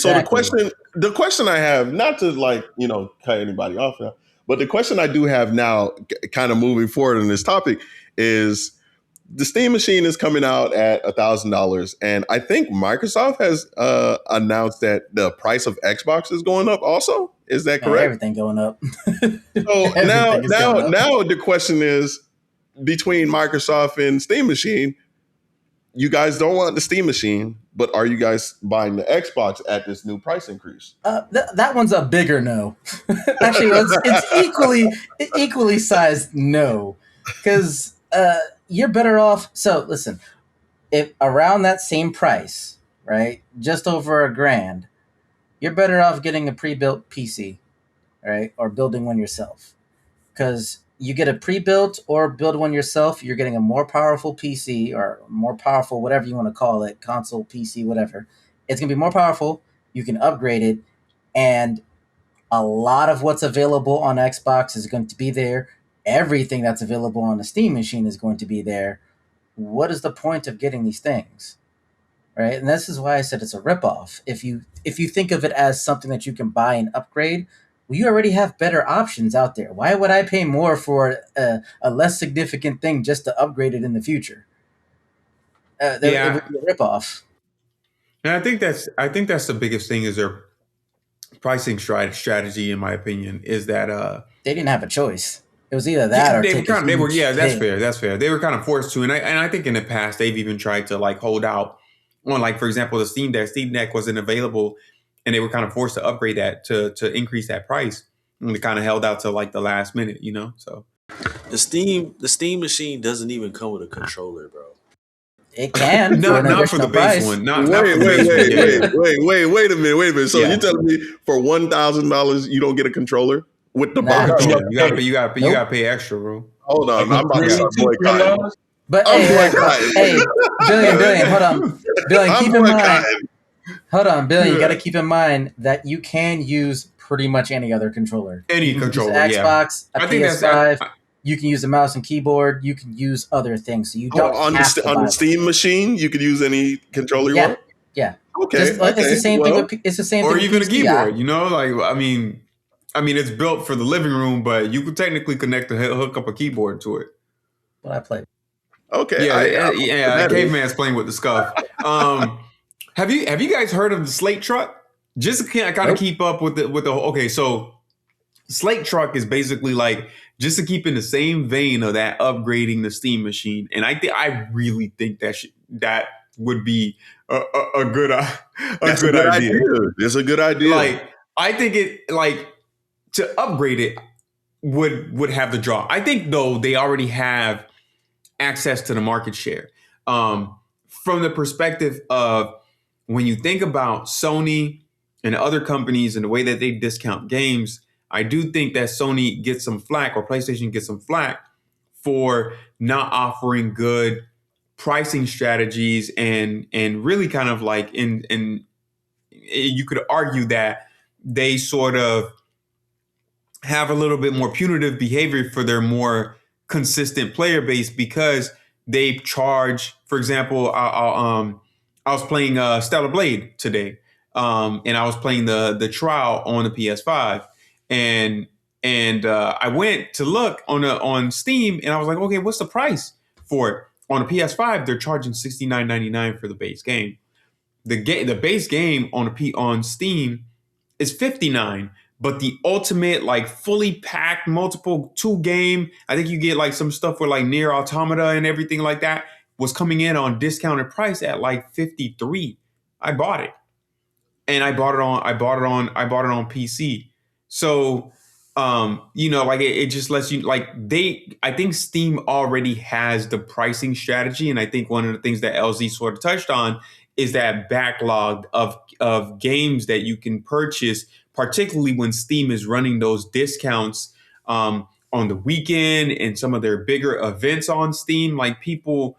So Exactly. the question I have, not to like, cut anybody off now, but the question I do have now, kind of moving forward in this topic, is the Steam Machine is coming out at $1,000, and I think Microsoft has announced that the price of Xbox is going up. Also, is that Man, correct? everything going up. So Everything is going up. now the question is, between Microsoft and Steam Machine, you guys don't want the Steam Machine, but are you guys buying the Xbox at this new price increase? That one's a bigger no. Actually, it's equally sized no, because you're better off. So listen, if around that same price, right, just over $1,000, you're better off getting a pre-built PC, right, or building one yourself. Because you get a pre-built or build one yourself, you're getting a more powerful PC or more powerful, whatever you want to call it, console, PC, whatever. It's going to be more powerful. You can upgrade it. And a lot of what's available on Xbox is going to be there. Everything that's available on the Steam machine is going to be there. What is the point of getting these things? Right? And this is why I said it's a ripoff. If you think of it as something that you can buy and upgrade, well, you already have better options out there. Why would I pay more for a less significant thing just to upgrade it in the future? It would be a ripoff. And I think that's the biggest thing is their pricing strategy, in my opinion, is that they didn't have a choice. It was either that or that's fair. They were kind of forced to, and I think in the past they've even tried to like hold out on, like, for example, the Steam Deck. Steam Deck wasn't available, and they were kind of forced to upgrade that to increase that price, and they kind of held out to like the last minute, So the Steam machine doesn't even come with a controller, bro. It can, not for the base one. Wait a minute. So you're telling me for $1,000 you don't get a controller with the box? You gotta pay extra, bro. Hold on, I'm about to start boycotting. But hey, Billion, hold on. Billion, keep in mind. Hold on, Billion, you got to keep in mind that you can use pretty much any other controller. Any controller, Xbox, a PS5. You can use a mouse and keyboard. You can use other things. So you don't on the Steam machine. You could use any controller you want. Yeah. Okay. It's the same thing. It's the same thing. Or even a keyboard. Like I mean, it's built for the living room, but you could technically hook up a keyboard to it. What I play. Okay. Yeah. Caveman's playing with the scuff. Have you guys heard of the Slate Truck? Just to kind of keep up with the. Okay, so Slate Truck is basically like, just to keep in the same vein of that upgrading the Steam machine, and I really think that would be a good idea. It's a good idea. Like, I think it, like, to upgrade it would have the draw. I think though they already have access to the market share. From the perspective of when you think about Sony and other companies and the way that they discount games, I do think that Sony gets some flack, or PlayStation gets some flack, for not offering good pricing strategies and really kind of like in you could argue that they sort of have a little bit more punitive behavior for their more consistent player base, because they charge, for example, I was playing Stellar Blade today, and I was playing the trial on the PS5. And I went to look on Steam, and I was like, okay, what's the price for it? On a PS5, they're charging $69.99 for the base game. The base game on Steam is $59, but the ultimate, like, fully packed multiple 2 game, I think you get like some stuff with like Nier Automata and everything like that, was coming in on discounted price at like $53. I bought it, and I bought it on PC. So, like it just lets you, like, I think Steam already has the pricing strategy. And I think one of the things that LZ sort of touched on is that backlog of games that you can purchase, particularly when Steam is running those discounts on the weekend and some of their bigger events on Steam. Like, people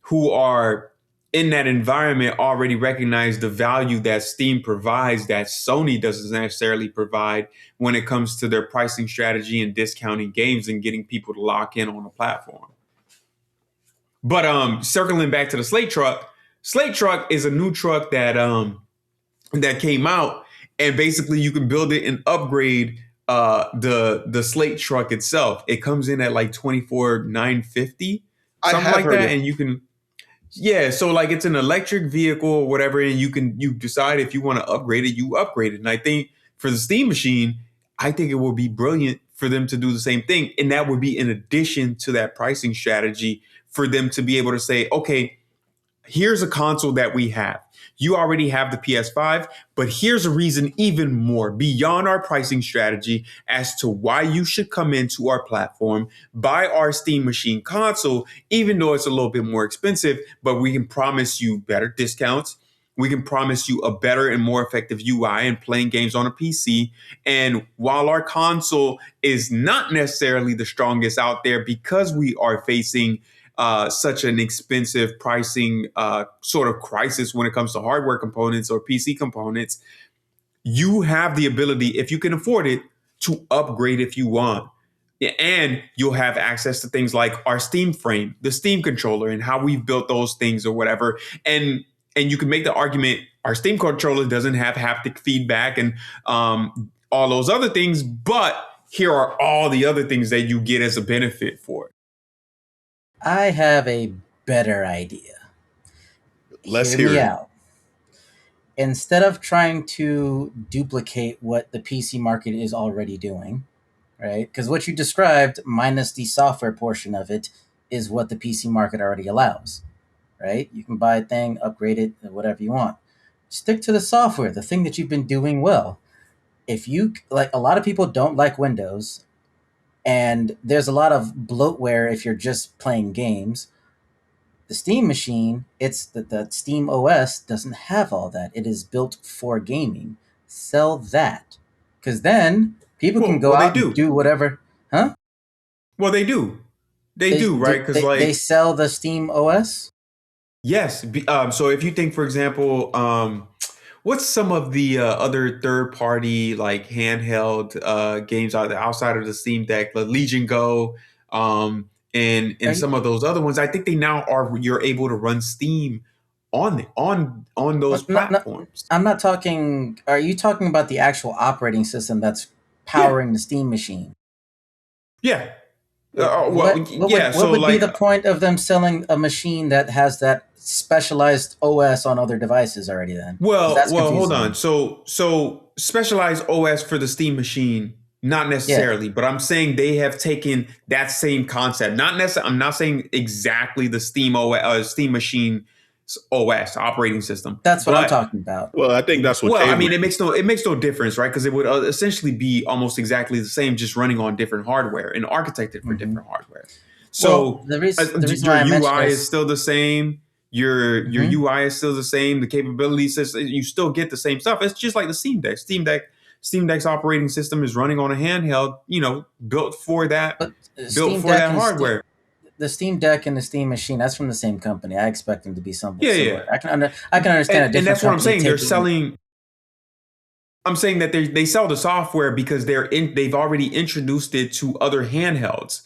who are in that environment already recognize the value that Steam provides that Sony doesn't necessarily provide when it comes to their pricing strategy and discounting games and getting people to lock in on the platform. But circling back to the Slate Truck is a new truck that that came out, and basically you can build it and upgrade the Slate truck itself. It comes in at like 24,950, I something have like heard that, of. and you can yeah, so like it's an electric vehicle or whatever, and you decide if you want to upgrade it, you upgrade it. And I think for the Steam machine, I think it will be brilliant for them to do the same thing, and that would be in addition to that pricing strategy for them to be able to say, okay, here's a console that we have. You already have the PS5, but here's a reason even more beyond our pricing strategy as to why you should come into our platform, buy our Steam Machine console, even though it's a little bit more expensive, but we can promise you better discounts. We can promise you a better and more effective UI and playing games on a PC. And while our console is not necessarily the strongest out there because we are facing such an expensive pricing sort of crisis when it comes to hardware components or PC components, you have the ability, if you can afford it, to upgrade if you want. And you'll have access to things like our Steam frame, the Steam controller, and how we've built those things or whatever. And you can make the argument our Steam controller doesn't have haptic feedback and all those other things, but here are all the other things that you get as a benefit for it. I have a better idea. Let's Hear hear me it. out. Instead of trying to duplicate what the PC market is already doing, right? Because what you described, minus the software portion of it, is what the PC market already allows, right? You can buy a thing, upgrade it, whatever you want. Stick to the software, the thing that you've been doing well. If you like, a lot of people don't like Windows, and there's a lot of bloatware if you're just playing games. The Steam machine, it's the Steam OS doesn't have all that. It is built for gaming. Sell that, because then people can go Well, they out and do. do whatever. Huh? Well, they do. They do, right? Because They like, sell the Steam OS. yes. So if you think, for example, what's some of the other third party like handheld games out there outside of the Steam Deck, the Legion Go, Are and you, some of those other ones? I think they now are you're able to run Steam on those what, not, platforms. I'm not talking. Are you talking about the actual operating system that's Yeah, powering the Steam machine? yeah. Well, What yeah. So would be like, the point of them selling a machine that has that specialized OS on other devices already? Then, because that's hold confusing on. me. So specialized OS for the Steam machine, not Yeah, necessarily, but I'm saying they have taken that same concept. Not necessarily. I'm not saying exactly the Steam OS, Steam machine OS operating system, that's what I'm but talking about. Well, I think that's what well, I Cave mean, meant. it makes no difference, right? Because it would essentially be almost exactly the same, just running on different hardware and architected for Hmm. different hardware. Well, So the reason your why I mentioned UI is this. still the same. Your Hmm. UI is still the same. The capabilities, you still get the same stuff. It's just like the Steam Deck. Steam Deck's operating system is running on a handheld, built for that, But built Steam for Deck that and hardware. the Steam Deck and the Steam Machine, that's from the same company. I expect them to be somewhat Yeah, yeah. similar. I can understand a And different that's what I'm company saying. They're taking. selling. I'm saying that they sell the software because they've already introduced it to other handhelds.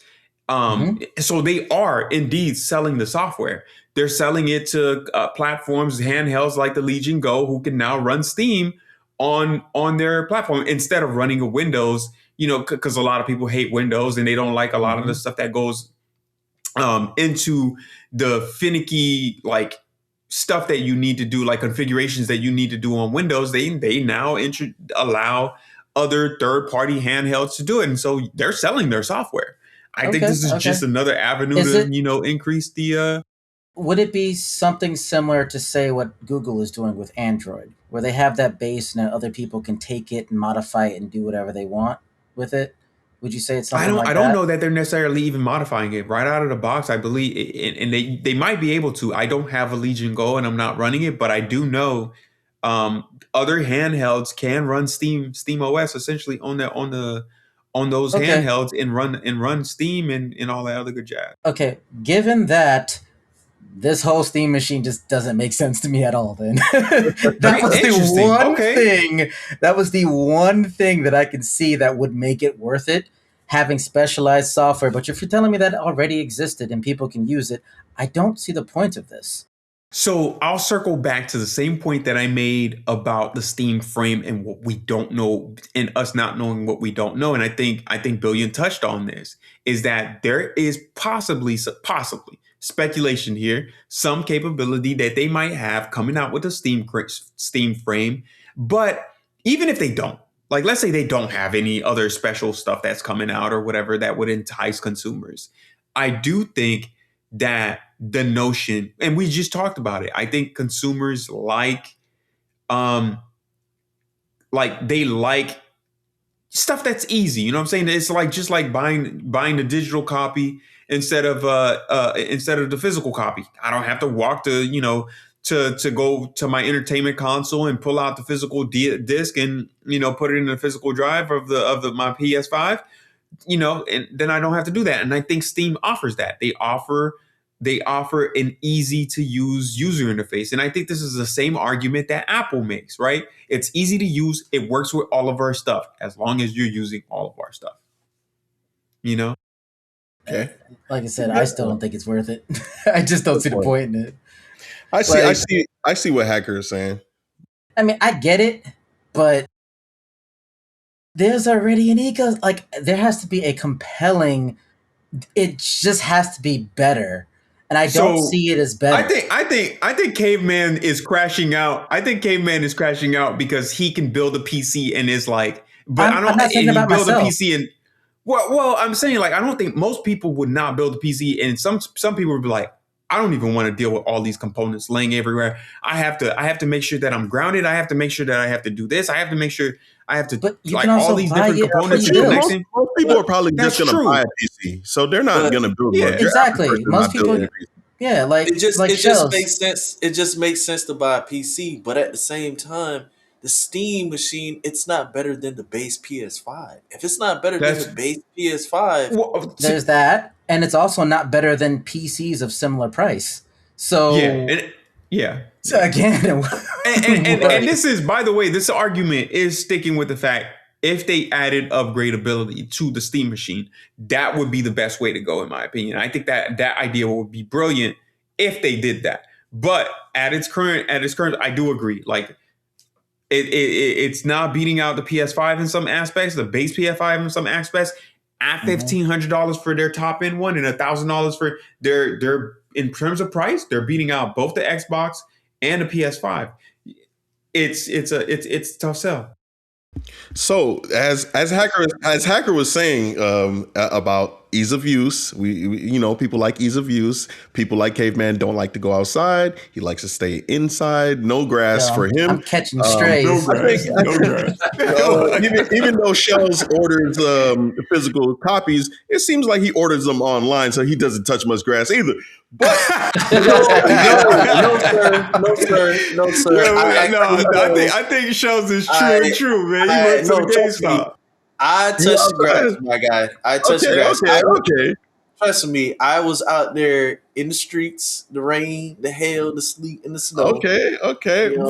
Hmm. So they are indeed selling the software. They're selling it to platforms, handhelds like the Legion Go, who can now run Steam on their platform instead of running a Windows. Because a lot of people hate Windows and they don't like a lot of the Hmm. stuff that goes into the finicky like stuff that you need to do, like configurations that you need to do on Windows. They now allow other third party handhelds to do it, and so they're selling their software. I think Okay, this is okay. just another avenue Is it? to increase the. Would it be something similar to say what Google is doing with Android, where they have that base and then other people can take it and modify it and do whatever they want with it? Would you say it's I something don't. I like don't that? know that they're necessarily even modifying it right out of the box. I believe, and they might be able to. I don't have a Legion Go, and I'm not running it, but I do know other handhelds can run Steam OS essentially on those Okay, handhelds and run Steam and all that other good jazz. okay. Given that, this whole Steam machine just doesn't make sense to me at all. Then that was the Interesting. one Okay. thing. That was the one thing that I could see that would make it worth it. Having specialized software, but if you're telling me that already existed and people can use it, I don't see the point of this. So I'll circle back to the same point that I made about the Steam frame and what we don't know, and us not knowing what we don't know. And I think Billion touched on this, is that there is possibly speculation here, some capability that they might have coming out with a Steam frame. But even if they don't, like let's say they don't have any other special stuff that's coming out or whatever that would entice consumers, I do think that the notion, and we just talked about it, I think consumers they like stuff that's easy. You know what I'm saying? It's like just like buying a digital copy instead of the physical copy. I don't have to walk to, to go to my entertainment console and pull out the physical disc and, put it in the physical drive of my PS5. And then I don't have to do that. And I think Steam offers that. They offer an easy to use user interface. And I think this is the same argument that Apple makes, right? It's easy to use. It works with all of our stuff as long as you're using all of our stuff. Okay. Like I said, I still don't think it's worth it. I just don't see the point in it. I see what Hacker is saying. I mean, I get it, but there's already an ego. Like, there has to be a compelling. It just has to be better, and I don't see it as better. I think Caveman is crashing out. I think Caveman is crashing out because he can build a PC and is like, but I'm not saying about build myself. A PC and well, I'm saying like I don't think most people would not build a PC, and some people would be like, I don't even want to deal with all these components laying everywhere. I have to make sure that I'm grounded. I have to make sure that I have to do this. I have to make sure I have to but you like can also all these different components. Most people are probably just going to buy a PC, so they're not going to build one. Exactly. Most people, yeah, like it just shells. makes sense. It just makes sense to buy a PC, but at the same time, the Steam machine, it's not better than the base PS5. If it's not better than the base PS5, there's that, and it's also not better than PCs of similar price. So So again, and this is, by the way, this argument is sticking with the fact if they added upgradeability to the Steam machine, that would be the best way to go, in my opinion. I think that idea would be brilliant if they did that. But at its current, I do agree. Like it's now beating out the PS5 in some aspects, the base PS5 in some aspects, at $1,500 for their top end one and $1,000 for their in terms of price, they're beating out both the Xbox and the PS5. It's a tough sell. So as Hacker was saying about ease of use, we people like ease of use. People like Caveman don't like to go outside. He likes to stay inside. No grass for him. I'm catching strays. No grass. Even though Shells orders physical copies, it seems like he orders them online, so he doesn't touch much grass either. But no, sir. I think Shells is true, man. He went to the GameStop. I touched the grass, my guy. I touched the grass. Okay. Trust me, I was out there in the streets, the rain, the hail, the sleet, and the snow. Okay. You know,